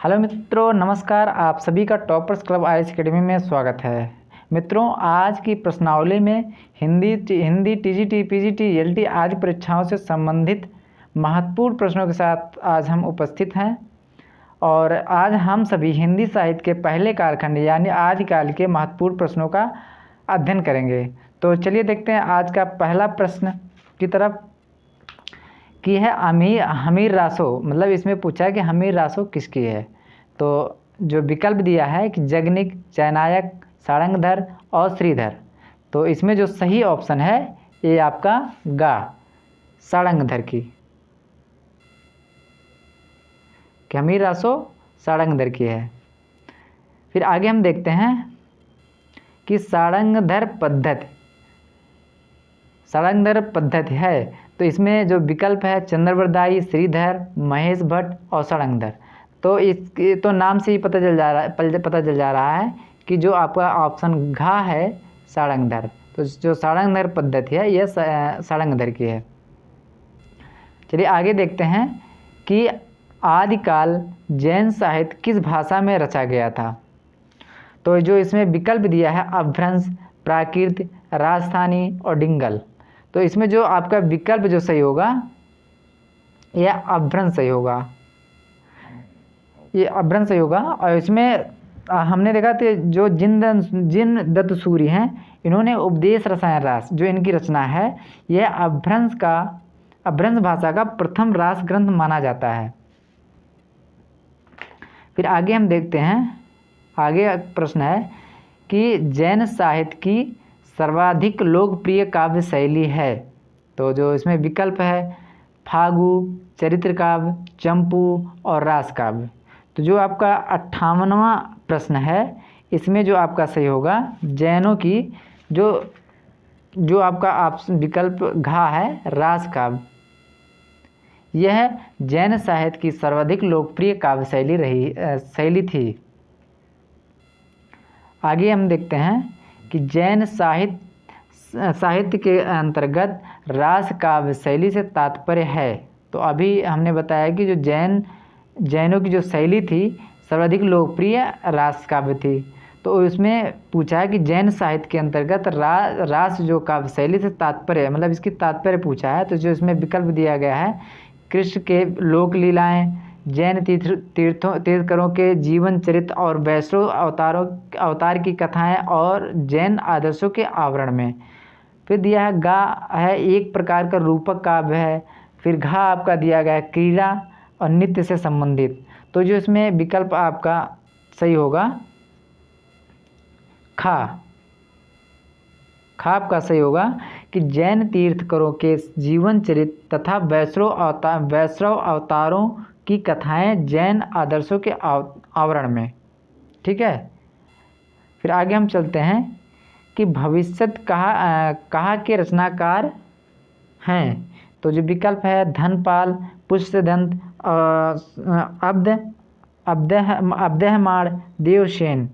Hello मित्रों, नमस्कार। आप सभी का टॉपर्स क्लब आईएएस एकेडमी में स्वागत है। मित्रों, आज की प्रश्नावली में हिंदी टीजीटी, पीजीटी, एलटी आदि परीक्षाओं से संबंधित महत्वपूर्ण प्रश्नों के साथ आज हम उपस्थित हैं और आज हम सभी हिंदी साहित्य के पहले कालखंड यानी आदिकाल के महत्वपूर्ण प्रश्नों का अध्ययन करेंगे। तो चलिए देखते हैं आज का पहला प्रश्न की तरफ की है हमीर रासो। मतलब इसमें पूछा है कि हमीर रासो किसकी है। तो जो विकल्प दिया है कि जगनिक, चैनायक, सारंगधर और श्रीधर। तो इसमें जो सही ऑप्शन है ये आपका गा, सारंगधर की, कि हमीर रासो सारंगधर की है। फिर आगे हम देखते हैं कि सारंगधर पद्धति है। तो इसमें जो विकल्प है चंद्रवरदाई, श्रीधर, महेश भट्ट और सारंगधर। तो इस तो नाम से ही पता चल जा रहा है कि जो आपका ऑप्शन घा है सारंगधर। तो जो सारंगधर पद्धति है यह सारंगधर की है। चलिए आगे देखते हैं कि आदिकाल जैन साहित्य किस भाषा में रचा गया था। तो जो इसमें विकल्प दिया है अपभ्रंश, प्राकृत, राजस्थानी और डिंगल। तो इसमें जो आपका विकल्प जो सही होगा यह अपभ्रंश सही होगा, ये अपभ्रंश सही होगा। और इसमें हमने देखा था जो जिन दत्त सूरी हैं इन्होंने उपदेश रसायन रास जो इनकी रचना है यह अपभ्रंश भाषा का प्रथम रास ग्रंथ माना जाता है। फिर आगे हम देखते हैं, आगे प्रश्न है कि जैन साहित्य की सर्वाधिक लोकप्रिय काव्य शैली है। तो जो इसमें विकल्प है फागु, चरित्र काव्य, चंपू और रास काव्य। तो जो आपका 58वां प्रश्न है इसमें जो आपका सही होगा जैनों की जो आपका विकल्प घा है रास काव्य। यह जैन साहित्य की सर्वाधिक लोकप्रिय काव्य शैली थी। आगे हम देखते हैं कि जैन साहित्य के अंतर्गत रास काव्य शैली से तात्पर्य है। तो अभी हमने बताया कि जो जैनों की जो शैली थी सर्वाधिक लोकप्रिय रास काव्य थी। तो इसमें पूछा है कि जैन साहित्य के अंतर्गत रास जो काव्य शैली से तात्पर्य, मतलब इसकी तात्पर्य पूछा है। तो जो इसमें विकल्प दिया गया है कृष्ण के लोक लीलाएं, जैन तीर्थंकरों के जीवन चरित्र और वैष्णव अवतार की कथाएं और जैन आदर्शों के आवरण में। फिर दिया है गा है एक प्रकार का रूपक काव्य है। फिर घा आपका दिया गया है क्रीड़ा और नृत्य से संबंधित। तो जो इसमें विकल्प आपका सही होगा खा आपका सही होगा कि जैन तीर्थंकरों के जीवन चरित्र तथा वैष्णव अवतारों की कथाएं जैन आदर्शों के आवरण में। ठीक है। फिर आगे हम चलते हैं कि भविष्यत कहा के रचनाकार हैं। तो जो विकल्प है धनपाल, पुष्यदंत, अब्दहमाण, देवसेन।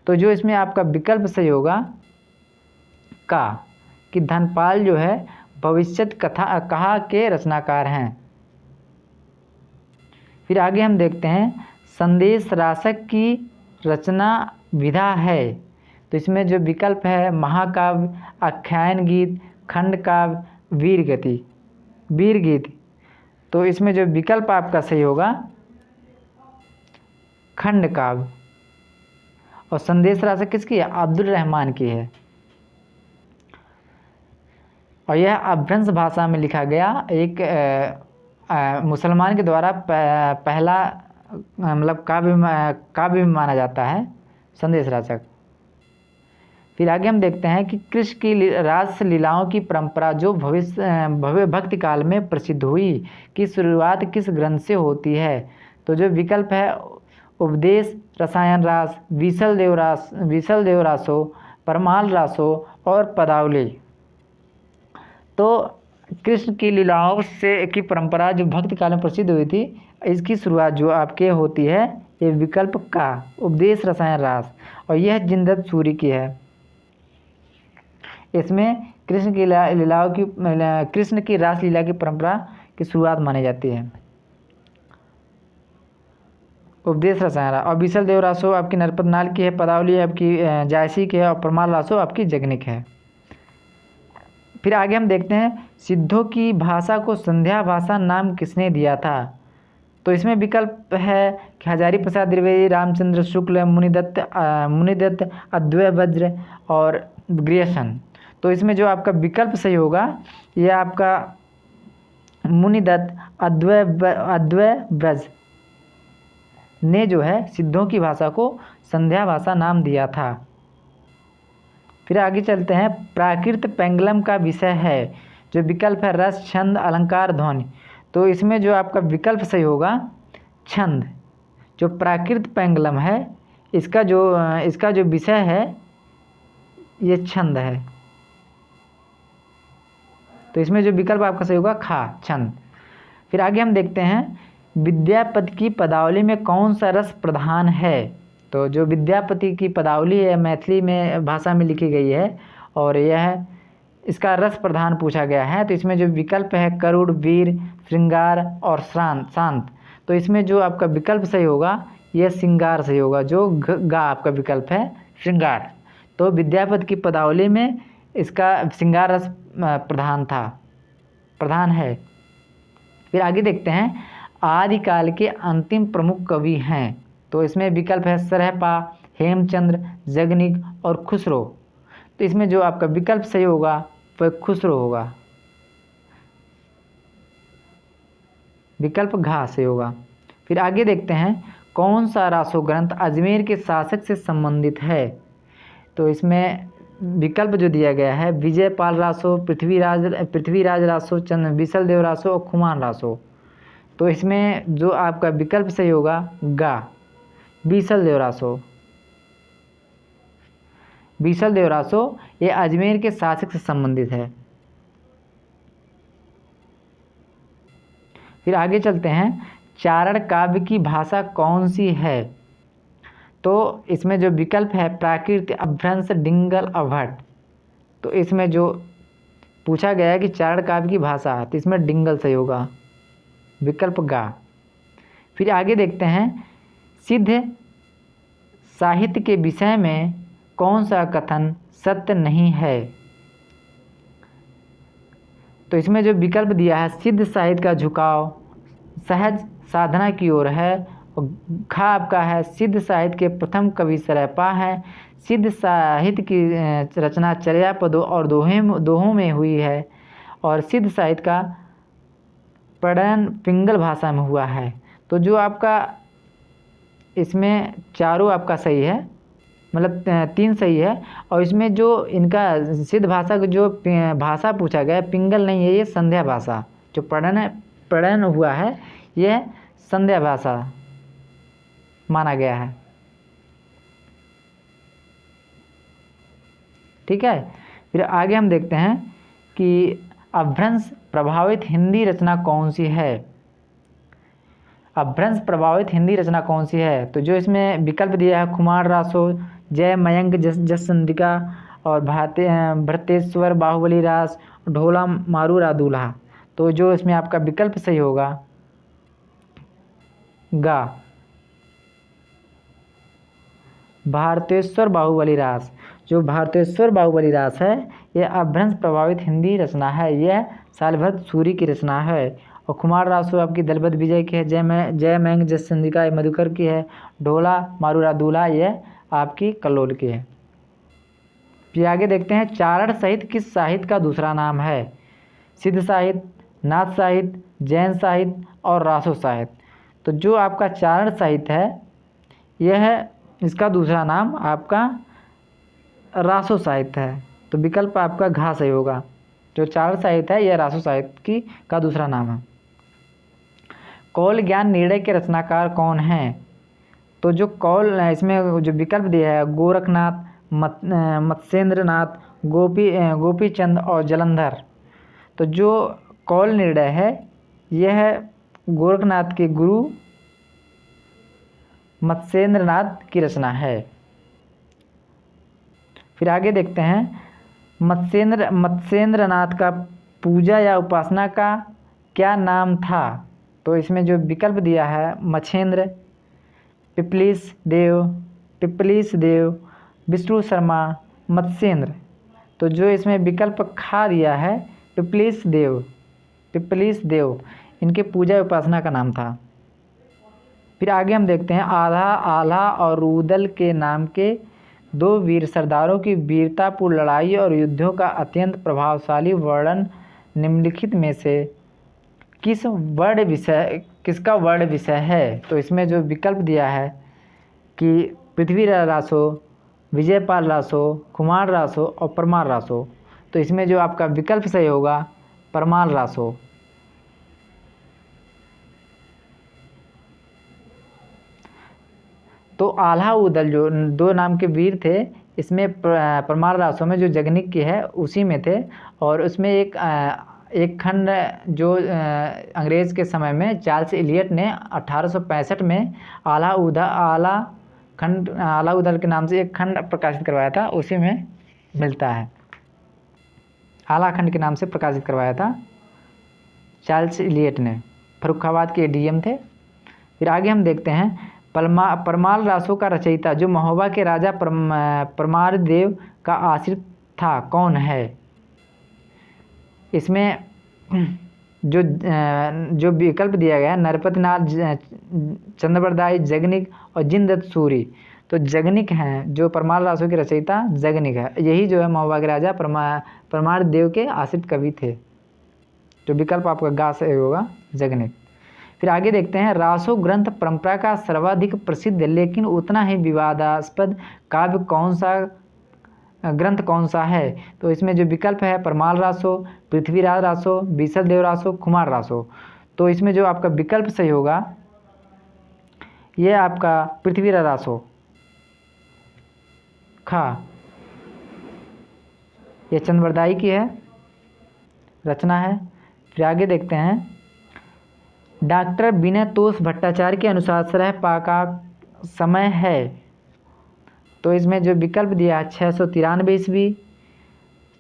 तो जो इसमें आपका विकल्प सही होगा का, कि धनपाल जो है भविष्यत कहा के रचनाकार हैं। फिर आगे हम देखते हैं संदेश रासक की रचना विधा है। तो इसमें जो विकल्प है महाकाव्य, आख्यान गीत, खंड काव्य, वीर गीत। तो इसमें जो विकल्प आपका सही होगा खंड काव्य। और संदेश रासक किसकी है? अब्दुल रहमान की है। और यह अपभ्रंश भाषा में लिखा गया एक मुसलमान के द्वारा पहला मतलब काव्य माना जाता है संदेश रासक। फिर आगे हम देखते हैं कि कृष्ण की रास लीलाओं की परंपरा जो भव्य भक्ति काल में प्रसिद्ध हुई की शुरुआत किस ग्रंथ से होती है। तो जो विकल्प है उपदेश रसायन रास, विसल देव रासो, परमाल रासो और पदावली। तो कृष्ण की लीलाओं से की परंपरा जो भक्ति काल में प्रसिद्ध हुई थी इसकी शुरुआत जो आपके होती है ये विकल्प का उपदेश रसायन रास। और यह जिनदत्त सूरी की है। इसमें कृष्ण की रास लीला की परंपरा की शुरुआत मानी जाती है। उपदेश रसायन। और बीसल देव रासो आपकी नरपत नाल की है, पदावली आपकी जायसी की है और परमार रासो आपकी जगनिक है। फिर आगे हम देखते हैं सिद्धों की भाषा को संध्या भाषा नाम किसने दिया था। तो इसमें विकल्प है कि हजारी प्रसाद द्विवेदी, रामचंद्र शुक्ल, मुनिदत्त, अद्वैय वज्र और ग्रियर्सन। तो इसमें जो आपका विकल्प सही होगा ये आपका मुनिदत्त अद्वैय वज्र ने जो है सिद्धों की भाषा को संध्या भाषा नाम दिया था। फिर आगे चलते हैं प्राकृत पेंगलम का विषय है। जो विकल्प है रस, छंद, अलंकार, ध्वनि। तो इसमें जो आपका विकल्प सही होगा छंद। जो प्राकृत पेंगलम है इसका जो विषय है ये छंद है। तो इसमें जो विकल्प आपका सही होगा खा, छंद। फिर आगे हम देखते हैं विद्यापति की पदावली में कौन सा रस प्रधान है। तो जो विद्यापति की पदावली है मैथिली में भाषा में लिखी गई है और यह इसका रस प्रधान पूछा गया है। तो इसमें जो विकल्प है करुण, वीर, श्रृंगार और शांत। तो इसमें जो आपका विकल्प सही होगा यह श्रृंगार सही होगा। जो गा आपका विकल्प है श्रृंगार। तो विद्यापति की पदावली में इसका श्रृंगार रस प्रधान है। फिर आगे देखते हैं आदिकाल के अंतिम प्रमुख कवि हैं। तो इसमें विकल्प है सरहपा, हेमचंद्र, जगनिक और खुसरो। तो इसमें जो आपका विकल्प सही होगा वह खुसरो होगा, विकल्प घा से होगा। फिर आगे देखते हैं कौन सा रासो ग्रंथ अजमेर के शासक से संबंधित है। तो इसमें विकल्प जो दिया गया है विजयपाल रासो, पृथ्वीराज रासो, बीसल देव रासो और खुमान रासो। तो इसमें जो आपका विकल्प सही होगा गा, बीसल देव रासो। बीसल देव रासो ये अजमेर के शासक से संबंधित है। फिर आगे चलते हैं चारण काव्य की भाषा कौन सी है। तो इसमें जो विकल्प है प्राकृत, अभ्रंश, डिंगल, अभट्ट। तो इसमें जो पूछा गया है कि चारण काव्य की भाषा, तो इसमें डिंगल सही होगा, विकल्प गा। फिर आगे देखते हैं सिद्ध साहित्य के विषय में कौन सा कथन सत्य नहीं है। तो इसमें जो विकल्प दिया है सिद्ध साहित्य का झुकाव सहज साधना की ओर है। और खा आपका है सिद्ध साहित्य के प्रथम कवि सरहपा हैं। सिद्ध साहित्य की रचना चर्या पदों और दोहों में हुई है और सिद्ध साहित्य का प्रणयन पिंगल भाषा में हुआ है। तो जो आपका इसमें चारों आपका सही है, मतलब 3 सही है। और इसमें जो इनका सिद्ध भाषा का जो भाषा पूछा गया है पिंगल नहीं है, ये संध्या भाषा। जो प्रणयन हुआ है यह संध्या भाषा माना गया है। ठीक है। फिर आगे हम देखते हैं कि अपभ्रंश प्रभावित हिंदी रचना कौन सी है। अपभ्रंश प्रभावित हिंदी रचना कौन सी है। तो जो इसमें विकल्प दिया है कुमार रासो, जय मयंक जसचंद्रिका और भरतेश्वर बाहुबली रास, ढोला मारूरा दूल्हा। तो जो इसमें आपका विकल्प सही होगा गा, भारतेश्वर बाहुबली रास। जो भारतेश्वर बाहुबली रास है यह अपभ्रंश प्रभावित हिंदी रचना है। यह सालभरत सूरी की रचना है। और कुमार रासो आपकी दलपत विजय की है। जय मयंक जसचंद्रिका ये मधुकर की है। ढोला मारूरा दूल्हा यह आपकी कल्लोल की है। फिर आगे देखते हैं चारण साहित्य किस साहित्य का दूसरा नाम है। सिद्ध साहित्य, नाथ साहित्य, जैन साहित्य और रासो साहित्य। तो जो आपका चारण साहित्य है यह इसका दूसरा नाम आपका रासो साहित्य है। तो विकल्प आपका घा सही होगा। जो चारण साहित्य है यह रासो साहित्य का दूसरा नाम है। कौल ज्ञान निर्णय के रचनाकार कौन हैं। तो जो कौल इसमें जो विकल्प दिया है गोरखनाथ, मत्स्येंद्रनाथ, गोपीचंद और जलंधर। तो जो कौल निर्णय है यह गोरखनाथ के गुरु मत्स्येंद्रनाथ की रचना है। फिर आगे देखते हैं मत्स्येंद्रनाथ का पूजा या उपासना का क्या नाम था। तो इसमें जो विकल्प दिया है मच्छेंद्र, पिपलीस देव, विष्णु शर्मा, मत्स्येंद्र। तो जो इसमें विकल्प खा दिया है पिपलीस देव इनके पूजा उपासना का नाम था। फिर आगे हम देखते हैं आल्हा और रूदल के नाम के दो वीर सरदारों की वीरतापूर्ण लड़ाई और युद्धों का अत्यंत प्रभावशाली वर्णन निम्नलिखित में से किसका वर्ण विषय है। तो इसमें जो विकल्प दिया है कि पृथ्वीराज रासो, विजयपाल रासो, कुमार रासो और परमार रासो। तो इसमें जो आपका विकल्प सही होगा परमार रासो। तो आल्हा उदल जो दो नाम के वीर थे, इसमें परमार रासो में जो जगनिक की है उसी में थे। और उसमें एक खंड जो अंग्रेज़ के समय में चार्ल्स इलियट ने 1865 में आल्हा उदल के नाम से एक खंड प्रकाशित करवाया था, उसी में मिलता है। आल्हा खंड के नाम से प्रकाशित करवाया था चार्ल्स इलियट ने, फर्रुखाबाद के डीएम थे। फिर आगे हम देखते हैं परमाल रासो का रचयिता जो महोबा के राजा परमार देव का आश्रित था कौन है। इसमें जो विकल्प दिया गया है नरपति नाथ, चंद्रबरदाई, जगनिक और जिनदत्त सूरी। तो जगनिक हैं जो परमार रासो के रचयिता जगनिक है, यही जो है महोबा के राजा परमार देव के आश्रित कवि थे। जो विकल्प आपका गा सही होगा जगनिक। फिर आगे देखते हैं रासो ग्रंथ परंपरा का सर्वाधिक प्रसिद्ध लेकिन उतना ही विवादास्पद काव्य ग्रंथ कौन सा है। तो इसमें जो विकल्प है परमाल रासो, पृथ्वीराज रासो, बीसल देव रासो, कुमार रासो। तो इसमें जो आपका विकल्प सही होगा ये आपका पृथ्वीराज रासो खा। ये चंद्रबरदाई की है रचना है। फिर आगे देखते हैं डॉक्टर विनय तोष भट्टाचार्य के अनुसार सरहपा का समय है। तो इसमें जो विकल्प दिया है 693 ईस्वी,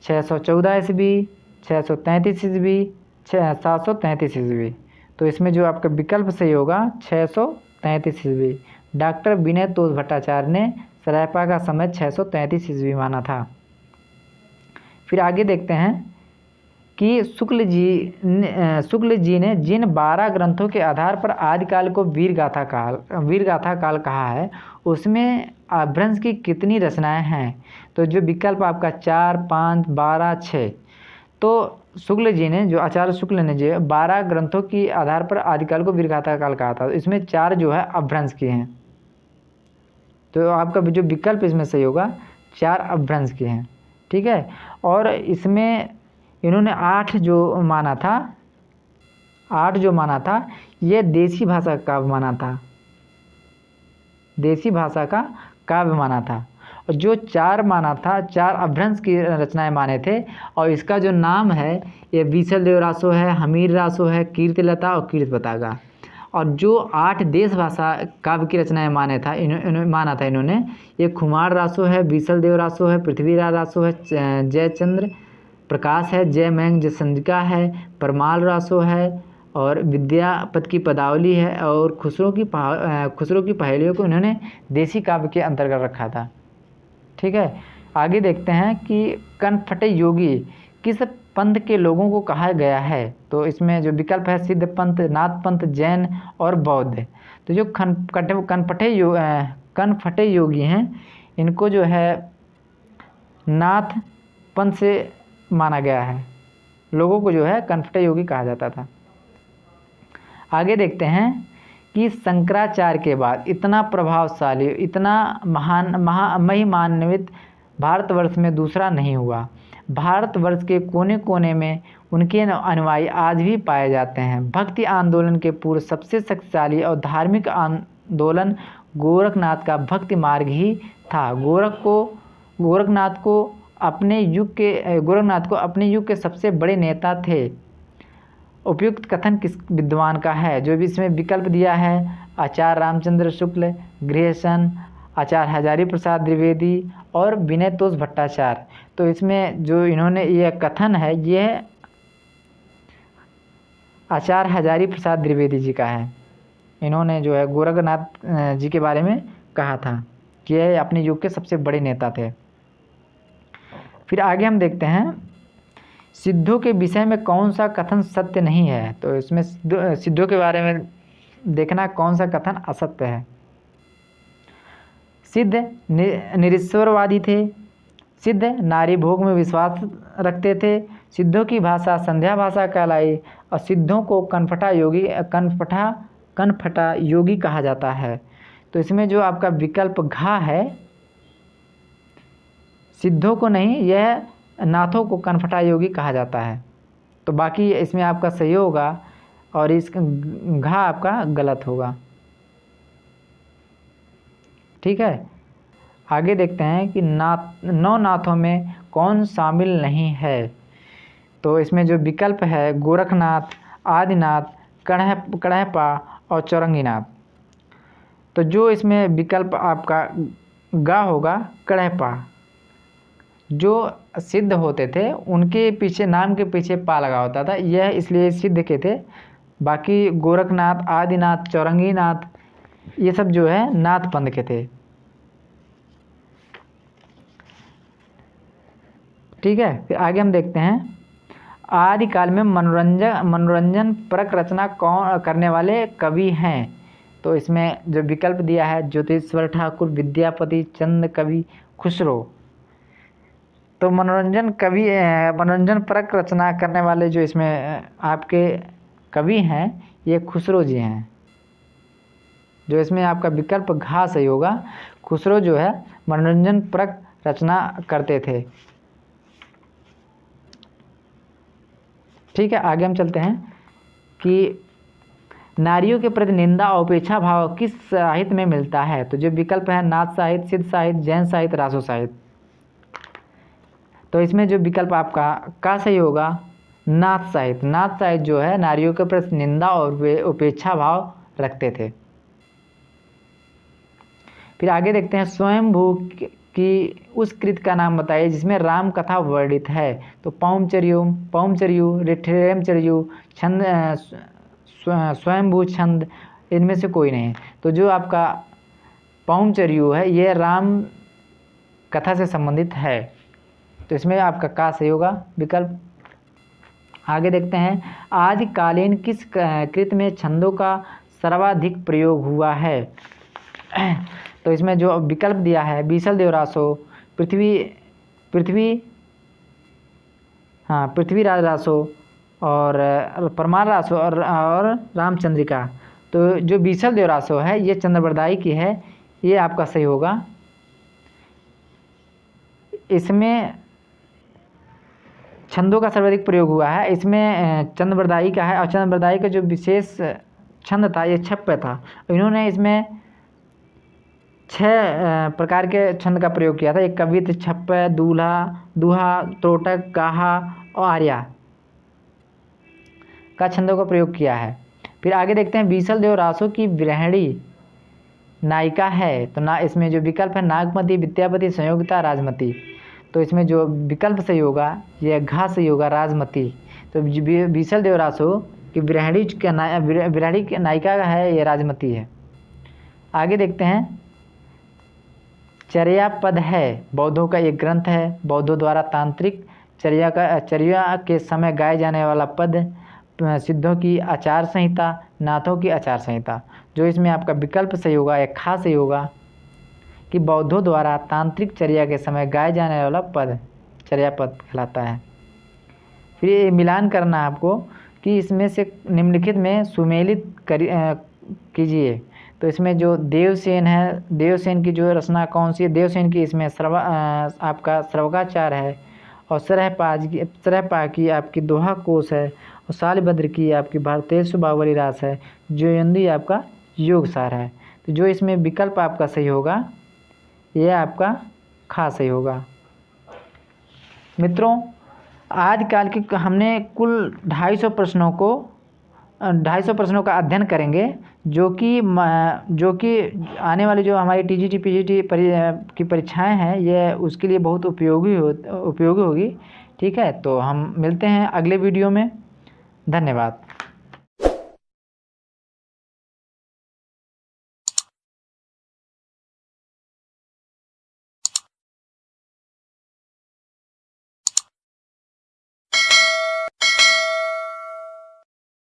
614 ईस्वी, 633 ईस्वी, 733 ईस्वी। तो इसमें जो आपका विकल्प सही होगा 633 ईस्वी। डॉक्टर विनय तोष भट्टाचार्य ने सरहपा का समय 633 ईस्वी माना था। फिर आगे देखते हैं कि शुक्ल जी ने जिन 12 ग्रंथों के आधार पर आदिकाल को वीरगाथा काल कहा है उसमें अपभ्रंश की कितनी रचनाएं हैं। तो जो विकल्प आपका 4, 5, 12, 6। तो शुक्ल जी ने जो आचार्य शुक्ल ने जो 12 ग्रंथों के आधार पर आदिकाल को वीरगाथा काल कहा था, इसमें 4 जो है अपभ्रंश की हैं। तो आपका जो विकल्प इसमें सही होगा 4 अपभ्रंश की हैं। ठीक है। और इसमें इन्होंने 8 जो माना था ये देसी भाषा का काव्य माना था। और जो 4 माना था 4 अपभ्रंश की रचनाएं माने थे। और इसका जो नाम है ये बीसल देव रासो है, हमीर रासो है, कीर्तिलता और कीर्ति पताका। और जो 8 देश भाषा काव्य की रचनाएं माना था इन्होंने ये कुमार रासो है, बीसल देव रासो है, पृथ्वीराज रासो है, जयचंद्र प्रकाश है, जयमंग जयसंजिका है, परमाल रासो है और विद्यापति की पदावली है और खुसरो की पहेलियों को इन्होंने देसी काव्य के अंतर्गत रखा था। ठीक है। आगे देखते हैं कि कनफटे योगी किस पंथ के लोगों को कहा गया है। तो इसमें जो विकल्प है सिद्ध पंथ, नाथ पंथ, जैन और बौद्ध। तो जो कनफटे योगी हैं इनको जो है नाथ पंथ से माना गया है, लोगों को जो है कनफटे योगी कहा जाता था। आगे देखते हैं कि शंकराचार्य के बाद इतना प्रभावशाली, इतना महिमान्वित भारतवर्ष में दूसरा नहीं हुआ। भारतवर्ष के कोने कोने में उनके अनुयायी आज भी पाए जाते हैं। भक्ति आंदोलन के पूर्व सबसे शक्तिशाली और धार्मिक आंदोलन गोरखनाथ का भक्ति मार्ग ही था। गोरखनाथ को अपने युग के सबसे बड़े नेता थे। उपयुक्त कथन किस विद्वान का है। जो भी इसमें विकल्प दिया है आचार्य रामचंद्र शुक्ल, गृहसन, आचार्य हजारी प्रसाद द्विवेदी और विनय तोष भट्टाचार्य। तो इसमें जो इन्होंने ये कथन है ये आचार्य हजारी प्रसाद द्विवेदी जी का है। इन्होंने जो है गोरखनाथ जी के बारे में कहा था कि यह अपने युग के सबसे बड़े नेता थे। फिर आगे हम देखते हैं सिद्धों के विषय में कौन सा कथन सत्य नहीं है। तो इसमें सिद्धों के बारे में देखना कौन सा कथन असत्य है। सिद्ध निरीश्वरवादी थे, सिद्ध नारी भोग में विश्वास रखते थे, सिद्धों की भाषा संध्या भाषा कहलाई और सिद्धों को कनफटा योगी कहा जाता है। तो इसमें जो आपका विकल्प घा है, सिद्धों को नहीं, यह नाथों को कनफटा योगी कहा जाता है। तो बाकी इसमें आपका सही होगा और इस घा आपका गलत होगा। ठीक है, आगे देखते हैं कि नौ नाथों में कौन शामिल नहीं है। तो इसमें जो विकल्प है गोरखनाथ, आदिनाथ, कड़हपा और चौरंगीनाथ। तो जो इसमें विकल्प आपका गा होगा कड़हपा। जो सिद्ध होते थे उनके पीछे नाम के पीछे पा लगा होता था, यह इसलिए सिद्ध के थे। बाकी गोरखनाथ, आदिनाथ, चौरंगीनाथ ये सब जो है नाथ पंथ के थे। ठीक है, फिर आगे हम देखते हैं आदिकाल में मनोरंजन परक रचना कौन करने वाले कवि हैं। तो इसमें जो विकल्प दिया है ज्योतिश्वर ठाकुर, विद्यापति, चंद कवि, खुसरो। तो मनोरंजन परक रचना करने वाले जो इसमें आपके कवि हैं ये खुसरो जी हैं। जो इसमें आपका विकल्प घा सही होगा। खुसरो जो है मनोरंजन परक रचना करते थे। ठीक है, आगे हम चलते हैं कि नारियों के प्रति निंदा और उपेक्षा भाव किस साहित्य में मिलता है। तो जो विकल्प है नाथ साहित्य, सिद्ध साहित्य, जैन साहित्य, रासो साहित्य। तो इसमें जो विकल्प आपका का सही होगा नाथ साहित्य। नाथ साहित्य जो है नारियों के प्रति निंदा और उपेक्षा भाव रखते थे। फिर आगे देखते हैं स्वयंभू की उस कृत का नाम बताइए जिसमें राम कथा वर्णित है। तो पौमचर्यु, रेमचर्यु, छंद, स्वयंभू छंद, इनमें से कोई नहीं। तो जो आपका पौमचर्यु है ये राम कथा से संबंधित है। तो इसमें आपका का सही होगा विकल्प। आगे देखते हैं आदिकालीन किस कृत में छंदों का सर्वाधिक प्रयोग हुआ है। तो इसमें जो विकल्प दिया है बीसल देवरासो, पृथ्वीराज रासो और परमार रासो और रामचंद्रिका। तो जो बीसल देवरासो है ये चंद्रबरदाई की है, ये आपका सही होगा। इसमें छंदों का सर्वाधिक प्रयोग हुआ है, इसमें चंद्रबरदाई का है और चंद्रबरदाई का जो विशेष छंद था ये छप्य था। इन्होंने इसमें 6 प्रकार के छंद का प्रयोग किया था। एक कवित, छप्य, दूहा, त्रोटक, गाहा और आर्या का छंदों का प्रयोग किया है। फिर आगे देखते हैं बीसल देव रासो की विरहणी नायिका है। तो ना इसमें जो विकल्प है नागमती, विद्यापति, संयोगिता, राजमती। तो इसमें जो विकल्प सही होगा यह घा सही होगा राजमती। तो बीसल देव रासो की विरहणी की नायिका है ये राजमती है। आगे देखते हैं चर्या पद है बौद्धों का एक ग्रंथ है। बौद्धों द्वारा तांत्रिक चर्या के समय गाए जाने वाला पद, सिद्धों की आचार संहिता, नाथों की आचार संहिता। जो इसमें आपका विकल्प सही होगा या खा सही होगा कि बौद्धों द्वारा तांत्रिक चर्या के समय गाए जाने वाला पद चर्या पद कहलाता है। फिर ये मिलान करना आपको कि इसमें से निम्नलिखित में सुमेलित कीजिए। तो इसमें जो देवसेन है, देवसेन की जो रचना कौन सी है, देवसेन की इसमें आपका श्रवकाचार है और सरहपा की आपकी दोहा कोश है और सालभद्र की आपकी भारतीय सुबावली रास है, जोयंदी आपका योगसार है। तो जो इसमें विकल्प आपका सही होगा यह आपका खा सही होगा। मित्रों आजकल की हमने कुल 250 प्रश्नों का अध्ययन करेंगे जो कि आने वाली जो हमारी टीजीटी पीजीटी की परीक्षाएं हैं ये उसके लिए बहुत उपयोगी होगी। ठीक है, तो हम मिलते हैं अगले वीडियो में। धन्यवाद।